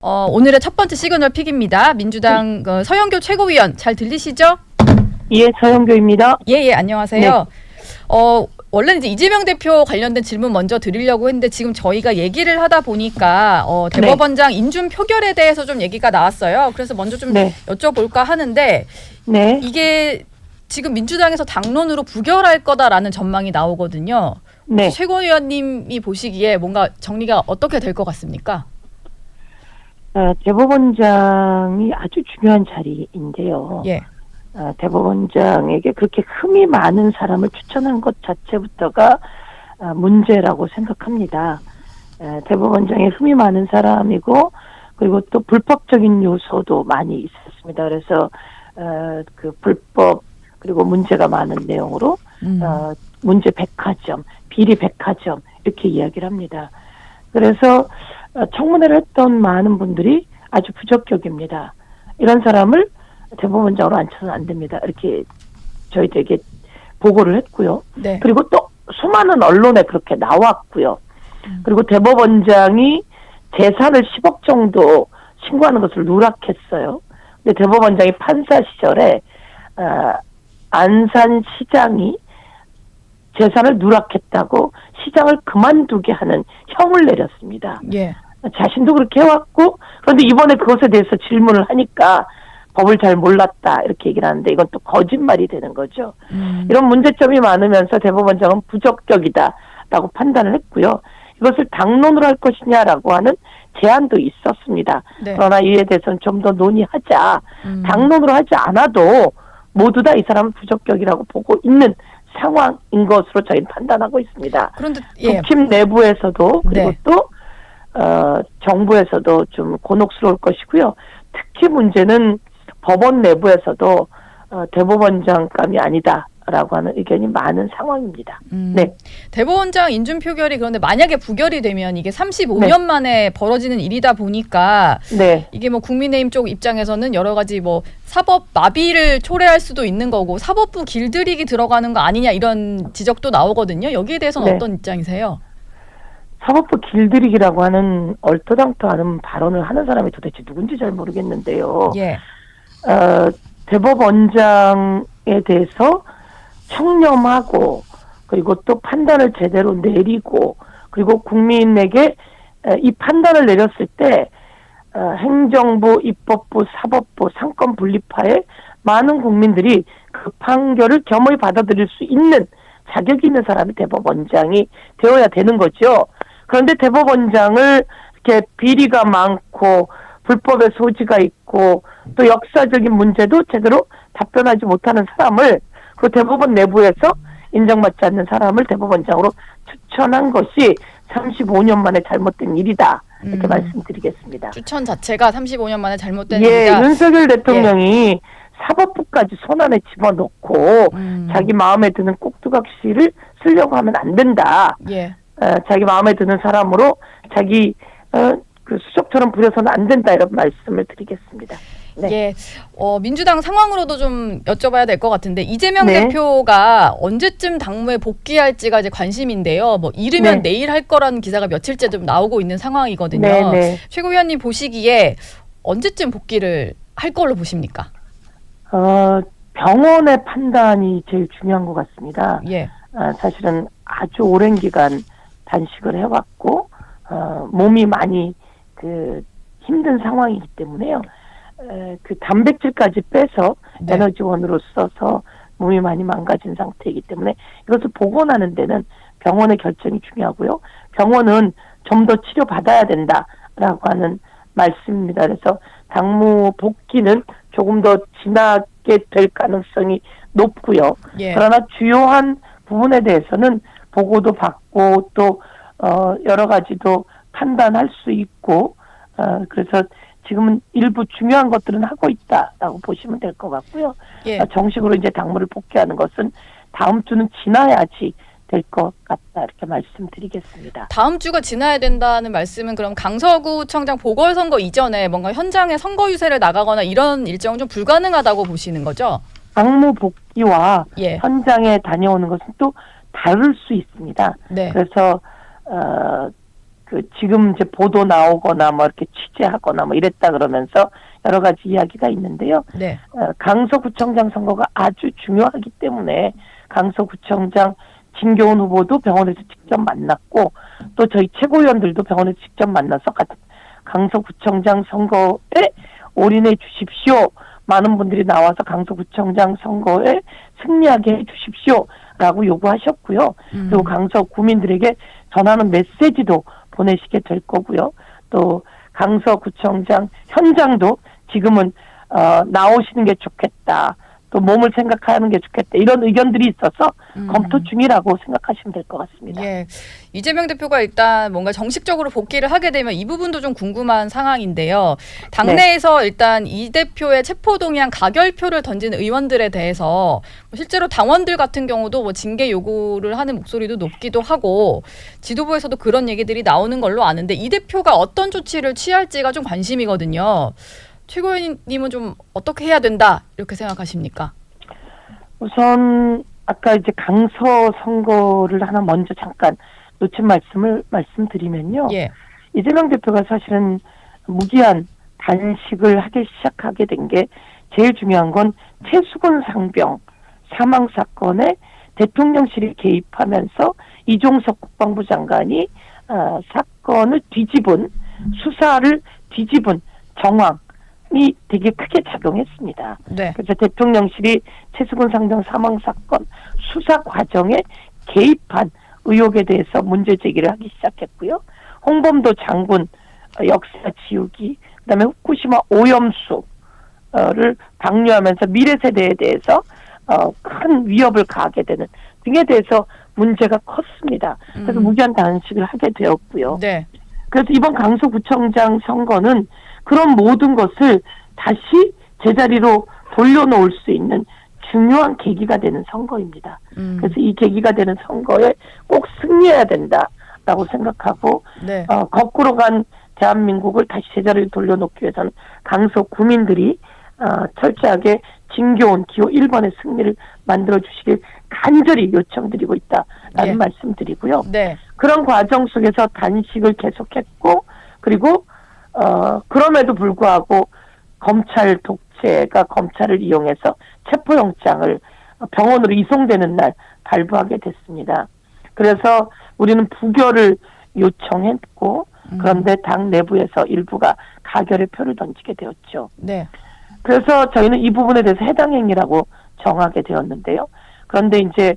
오늘의 첫 번째 시그널 픽입니다. 민주당 서영교 최고위원 잘 들리시죠? 예, 서영교입니다. 예, 안녕하세요. 원래는 이제 이재명 대표 관련된 질문 먼저 드리려고 했는데 지금 저희가 얘기를 하다 보니까 대법원장 인준 표결에 대해서 좀 얘기가 나왔어요. 그래서 먼저 좀 여쭤볼까 하는데 이게 지금 민주당에서 당론으로 부결할 거다라는 전망이 나오거든요. 최고위원님이 보시기에 뭔가 정리가 어떻게 될 것 같습니까? 대법원장이 아주 중요한 자리인데요. 예. 대법원장에게 그렇게 흠이 많은 사람을 추천한 것 자체부터가 문제라고 생각합니다. 대법원장이 흠이 많은 사람이고 그리고 또 불법적인 요소도 많이 있었습니다. 그래서 그 불법 그리고 문제가 많은 내용으로 문제 백화점, 비리 백화점 이렇게 이야기를 합니다. 그래서 청문회를 했던 많은 분들이 아주 부적격입니다. 이런 사람을 대법원장으로 앉혀서는 안 됩니다. 이렇게 저희들에게 보고를 했고요. 그리고 또 수많은 언론에 그렇게 나왔고요. 그리고 대법원장이 재산을 10억 정도 신고하는 것을 누락했어요. 근데 대법원장이 판사 시절에 안산시장이 재산을 누락했다고 시장을 그만두게 하는 형을 내렸습니다. 자신도 그렇게 해왔고 그런데 이번에 그것에 대해서 질문을 하니까 법을 잘 몰랐다 이렇게 얘기를 하는데 이건 또 거짓말이 되는 거죠. 이런 문제점이 많으면서 대법원장은 부적격이다라고 판단을 했고요. 이것을 당론으로 할 것이냐라고 하는 제안도 있었습니다. 그러나 이에 대해서는 좀 더 논의하자. 당론으로 하지 않아도 모두 다 이 사람은 부적격이라고 보고 있는 상황인 것으로 저희는 판단하고 있습니다. 그런데 국힘 내부에서도 그리고 또 정부에서도 좀 곤혹스러울 것이고요. 특히 문제는 법원 내부에서도 대법원장감이 아니다라고 하는 의견이 많은 상황입니다. 대법원장 인준 표결이 그런데 만약에 부결이 되면 이게 35년 만에 벌어지는 일이다 보니까 이게 뭐 국민의힘 쪽 입장에서는 여러 가지 뭐 사법 마비를 초래할 수도 있는 거고 사법부 길들이기 들어가는 거 아니냐 이런 지적도 나오거든요. 여기에 대해서는 어떤 입장이세요? 사법부 길들이기라고 하는 얼토당토하는 발언을 하는 사람이 도대체 누군지 잘 모르겠는데요. 대법원장에 대해서 청렴하고 그리고 또 판단을 제대로 내리고 그리고 국민에게 이 판단을 내렸을 때 행정부, 입법부, 사법부, 상권 분립하에 많은 국민들이 그 판결을 겸허히 받아들일 수 있는 자격이 있는 사람이 대법원장이 되어야 되는 거죠. 그런데 대법원장을 이렇게 비리가 많고 불법의 소지가 있고 또 역사적인 문제도 제대로 답변하지 못하는 사람을 그 대법원 내부에서 인정받지 않는 사람을 대법원장으로 추천한 것이 35년 만에 잘못된 일이다. 이렇게 말씀드리겠습니다. 추천 자체가 35년 만에 잘못된 일이다. 윤석열 대통령이 사법부까지 손안에 집어넣고 자기 마음에 드는 꼭두각시를 쓰려고 하면 안 된다. 자기 마음에 드는 사람으로 자기 그 수족처럼 부려서는 안 된다 이런 말씀을 드리겠습니다. 민주당 상황으로도 좀 여쭤봐야 될 것 같은데 이재명 대표가 언제쯤 당무에 복귀할지가 이제 관심인데요. 뭐 이르면 내일 할 거라는 기사가 며칠째 좀 나오고 있는 상황이거든요. 최고위원님 보시기에 언제쯤 복귀를 할 걸로 보십니까? 병원의 판단이 제일 중요한 것 같습니다. 사실은 아주 오랜 기간 단식을 해왔고 몸이 많이 힘든 상황이기 때문에요. 그 단백질까지 빼서 에너지원으로 써서 몸이 많이 망가진 상태이기 때문에 이것을 복원하는 데는 병원의 결정이 중요하고요. 병원은 좀 더 치료받아야 된다라고 하는 말씀입니다. 그래서 당무 복귀는 조금 더 지나게 될 가능성이 높고요. 그러나 주요한 부분에 대해서는 보고도 받고 또 여러 가지도 판단할 수 있고 그래서 지금은 일부 중요한 것들은 하고 있다라고 보시면 될 것 같고요. 정식으로 이제 당무를 복귀하는 것은 다음 주는 지나야지 될 것 같다 이렇게 말씀드리겠습니다. 다음 주가 지나야 된다는 말씀은 그럼 강서구청장 보궐선거 이전에 뭔가 현장에 선거 유세를 나가거나 이런 일정은 좀 불가능하다고 보시는 거죠? 당무 복귀와 현장에 다녀오는 것은 또 다를 수 있습니다. 그래서 지금 이제 보도 나오거나 뭐 이렇게 취재하거나 뭐 이랬다 그러면서 여러 가지 이야기가 있는데요. 네. 강서구청장 선거가 아주 중요하기 때문에 강서구청장 진교훈 후보도 병원에서 직접 만났고 또 저희 최고위원들도 병원에서 직접 만나서 강서구청장 선거에 올인해 주십시오. 많은 분들이 나와서 강서구청장 선거에 승리하게 해 주십시오라고 요구하셨고요. 그리고 강서 구민들에게 전하는 메시지도 보내시게 될 거고요. 또 강서구청장 현장도 지금은 나오시는 게 좋겠다. 또 몸을 생각하는 게 좋겠다. 이런 의견들이 있어서 검토 중이라고 생각하시면 될 것 같습니다. 예. 이재명 대표가 일단 뭔가 정식적으로 복귀를 하게 되면 이 부분도 좀 궁금한 상황인데요. 당내에서 네. 일단 이 대표의 체포동의안 가결표를 던진 의원들에 대해서 실제로 당원들 같은 경우도 뭐 징계 요구를 하는 목소리도 높기도 하고 지도부에서도 그런 얘기들이 나오는 걸로 아는데 이 대표가 어떤 조치를 취할지가 좀 관심이거든요. 최고위원님은 좀 어떻게 해야 된다 이렇게 생각하십니까? 우선 아까 이제 강서 선거를 하나 먼저 잠깐 놓친 말씀드리면요. 예. 이재명 대표가 사실은 무기한 단식을 하기 시작하게 된 게 제일 중요한 건 최수근 상병 사망 사건에 대통령실이 개입하면서 이종석 국방부 장관이 사건을 수사를 뒤집은 정황이 되게 크게 작용했습니다. 네. 그래서 대통령실이 최수근 상병 사망 사건 수사 과정에 개입한 의혹에 대해서 문제 제기를 하기 시작했고요. 홍범도 장군 역사 지우기, 그다음에 후쿠시마 오염수를 방류하면서 미래 세대에 대해서 큰 위협을 가하게 되는 등에 대해서 문제가 컸습니다. 그래서 무기한 단식을 하게 되었고요. 네. 그래서 이번 강서구청장 선거는 그런 모든 것을 다시 제자리로 돌려놓을 수 있는 중요한 계기가 되는 선거입니다. 그래서 이 계기가 되는 선거에 꼭 승리해야 된다라고 생각하고 네. 거꾸로 간 대한민국을 다시 제자리로 돌려놓기 위해서는 강서 구민들이 철저하게 진교훈 기호 1번의 승리를 만들어주시길 간절히 요청드리고 있다라는 말씀드리고요. 네. 그런 과정 속에서 단식을 계속했고 그리고 그럼에도 불구하고 검찰 독재가 검찰을 이용해서 체포영장을 병원으로 이송되는 날 발부하게 됐습니다. 그래서 우리는 부결을 요청했고 그런데 당 내부에서 일부가 가결의 표를 던지게 되었죠. 네. 그래서 저희는 이 부분에 대해서 해당 행위라고 정하게 되었는데요. 그런데 이제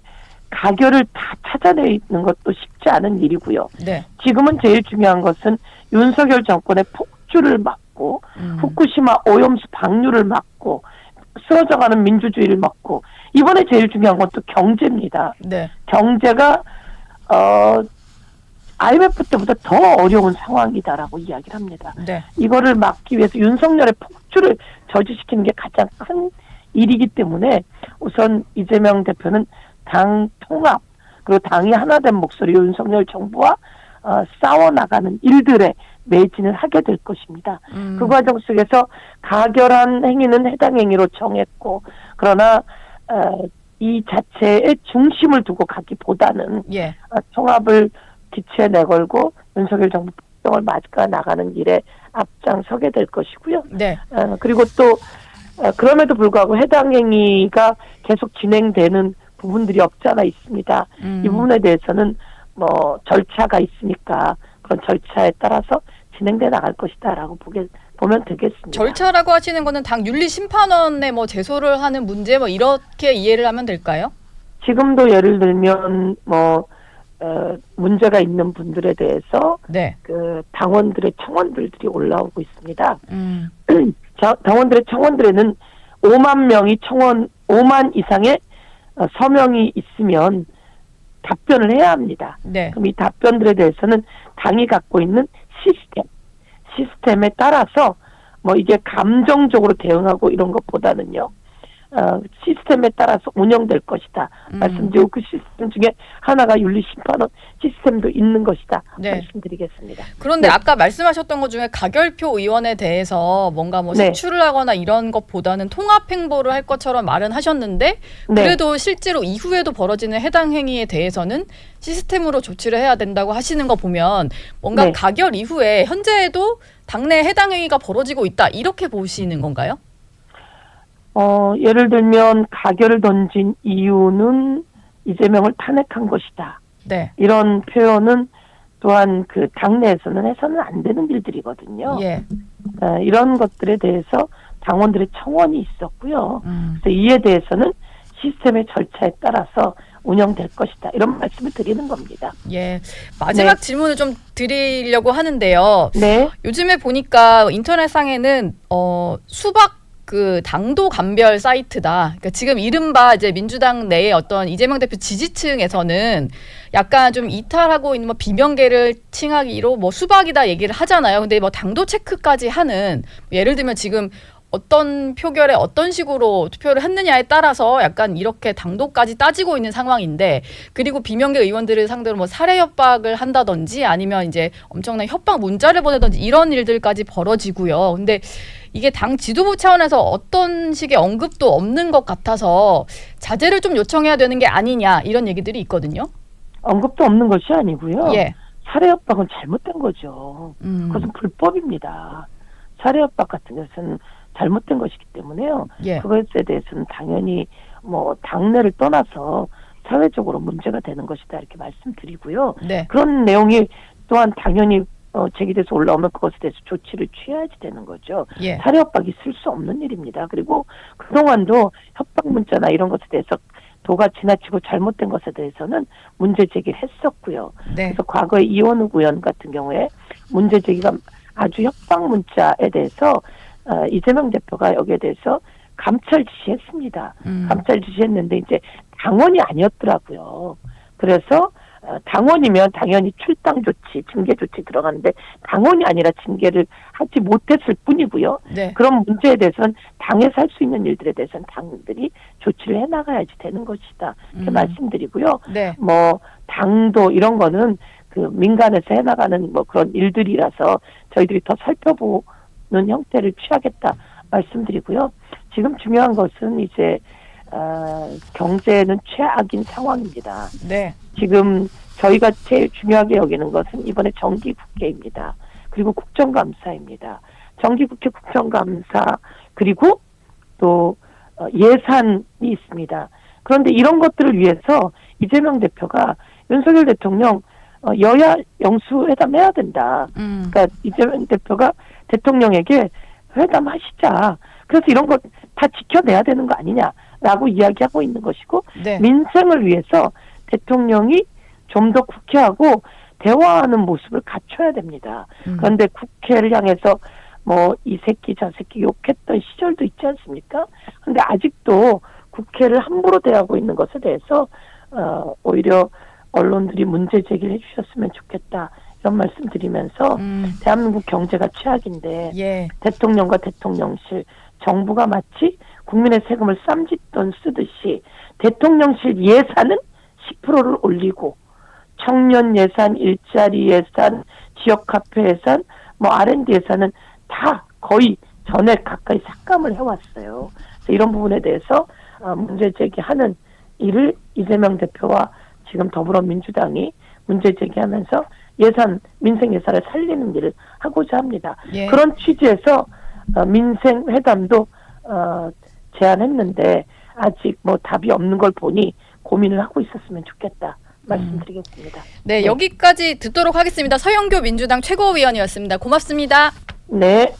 가결을 다 찾아내는 것도 쉽지 않은 일이고요. 네. 지금은 제일 중요한 것은 윤석열 정권의 폭주를 막고 후쿠시마 오염수 방류를 막고 쓰러져가는 민주주의를 막고 이번에 제일 중요한 건 또 경제입니다. 네. 경제가 IMF 때보다 더 어려운 상황이다라고 이야기를 합니다. 네. 이거를 막기 위해서 윤석열의 폭주를 저지시키는 게 가장 큰 일이기 때문에 우선 이재명 대표는 당 통합 그리고 당이 하나 된 목소리로 윤석열 정부와 싸워나가는 일들에 매진을 하게 될 것입니다. 그 과정 속에서 가결한 행위는 해당 행위로 정했고 그러나 이 자체의 중심을 두고 가기보다는 예. 통합을 기치에 내걸고 윤석열 정부 폭정을 맞아 나가는 일에 앞장서게 될 것이고요. 네. 그리고 또 그럼에도 불구하고 해당 행위가 계속 진행되는 부분들이 없지 않아 있습니다. 이 부분에 대해서는 뭐 절차가 있으니까 그런 절차에 따라서 진행돼 나갈 것이다라고 보면 되겠습니다. 절차라고 하시는 거는 당 윤리심판원에 뭐 제소를 하는 문제 뭐 이렇게 이해를 하면 될까요? 지금도 예를 들면 뭐 문제가 있는 분들에 대해서 네. 그 당원들의 청원들이 올라오고 있습니다. 당원들의 청원들에는 5만 이상의 서명이 있으면 답변을 해야 합니다. 네. 그럼 이 답변들에 대해서는 당이 갖고 있는 시스템에 따라서 뭐 이게 감정적으로 대응하고 이런 것보다는요. 시스템에 따라서 운영될 것이다. 말씀드리고 그 시스템 중에 하나가 윤리심판원 시스템도 있는 것이다. 네. 말씀드리겠습니다. 그런데 네. 아까 말씀하셨던 것 중에 가결표 의원에 대해서 뭔가 뭐 네. 색출을 하거나 이런 것보다는 통합행보를 할 것처럼 말은 하셨는데 그래도 네. 실제로 이후에도 벌어지는 해당 행위에 대해서는 시스템으로 조치를 해야 된다고 하시는 거 보면 뭔가 네. 가결 이후에 현재에도 당내 해당 행위가 벌어지고 있다 이렇게 보시는 건가요? 예를 들면 가결을 던진 이유는 이재명을 탄핵한 것이다. 네. 이런 표현은 또한 그 당내에서는 해서는 안 되는 일들이거든요. 예. 이런 것들에 대해서 당원들의 청원이 있었고요. 그래서 이에 대해서는 시스템의 절차에 따라서 운영될 것이다. 이런 말씀을 드리는 겁니다. 예. 마지막 네. 질문을 좀 드리려고 하는데요. 네. 요즘에 보니까 인터넷상에는 수박 그 당도 감별 사이트다. 그러니까 지금 이른바 이제 민주당 내의 어떤 이재명 대표 지지층에서는 약간 좀 이탈하고 있는 뭐 비명계를 칭하기로 뭐 수박이다 얘기를 하잖아요. 근데 뭐 당도 체크까지 하는 예를 들면 지금 어떤 표결에 어떤 식으로 투표를 했느냐에 따라서 약간 이렇게 당도까지 따지고 있는 상황인데 그리고 비명계 의원들을 상대로 뭐 살해 협박을 한다든지 아니면 이제 엄청난 협박 문자를 보내든지 이런 일들까지 벌어지고요. 근데 이게 당 지도부 차원에서 어떤 식의 언급도 없는 것 같아서 자제를 좀 요청해야 되는 게 아니냐 이런 얘기들이 있거든요. 언급도 없는 것이 아니고요. 예. 살해 협박은 잘못된 거죠. 그것은 불법입니다. 살해 협박 같은 것은 잘못된 것이기 때문에요. 예. 그것에 대해서는 당연히 뭐 당내를 떠나서 사회적으로 문제가 되는 것이다 이렇게 말씀드리고요. 네. 그런 내용이 또한 당연히 제기돼서 올라오면 그것에 대해서 조치를 취해야지 되는 거죠. 예. 살해 협박이 있을 수 없는 일입니다. 그리고 그동안도 협박 문자나 이런 것에 대해서 도가 지나치고 잘못된 것에 대해서는 문제 제기를 했었고요. 네. 그래서 과거에 이원욱 의원 같은 경우에 문제 제기가 아주 협박 문자에 대해서 이재명 대표가 여기에 대해서 감찰 지시했습니다. 감찰 지시했는데 이제 당원이 아니었더라고요. 그래서 당원이면 당연히 출당 조치, 징계 조치 들어가는데 당원이 아니라 징계를 하지 못했을 뿐이고요. 네. 그런 문제에 대해서는 당에서 할 수 있는 일들에 대해서는 당들이 조치를 해나가야지 되는 것이다. 이렇게 말씀드리고요. 네. 뭐 당도 이런 거는 그 민간에서 해나가는 뭐 그런 일들이라서 저희들이 더 살펴보는 형태를 취하겠다 말씀드리고요. 지금 중요한 것은 이제 경제는 최악인 상황입니다. 네. 지금 저희가 제일 중요하게 여기는 것은 이번에 정기국회입니다. 그리고 국정감사입니다. 정기국회 국정감사 그리고 또 예산이 있습니다. 그런데 이런 것들을 위해서 이재명 대표가 윤석열 대통령 여야 영수회담 해야 된다. 그러니까 이재명 대표가 대통령에게 회담하시자. 그래서 이런 거 다 지켜내야 되는 거 아니냐라고 이야기하고 있는 것이고 네. 민생을 위해서 대통령이 좀 더 국회하고 대화하는 모습을 갖춰야 됩니다. 그런데 국회를 향해서 뭐 이 새끼 저 새끼 욕했던 시절도 있지 않습니까? 그런데 아직도 국회를 함부로 대하고 있는 것에 대해서 오히려 언론들이 문제 제기를 해주셨으면 좋겠다. 이런 말씀 드리면서 대한민국 경제가 최악인데 예. 대통령과 대통령실 정부가 마치 국민의 세금을 쌈짓돈 쓰듯이 대통령실 예산은 10%를 올리고 청년 예산, 일자리 예산, 지역 카페 예산, 뭐 R&D 예산은 다 거의 전액 가까이 삭감을 해왔어요. 그래서 이런 부분에 대해서 문제 제기하는 일을 이재명 대표와 지금 더불어민주당이 문제 제기하면서 예산, 민생 예산을 살리는 일을 하고자 합니다. 예. 그런 취지에서 민생 회담도 제안했는데 아직 뭐 답이 없는 걸 보니 고민을 하고 있었으면 좋겠다 말씀드리겠습니다. 네, 여기까지 듣도록 하겠습니다. 서영교 민주당 최고위원이었습니다. 고맙습니다. 네.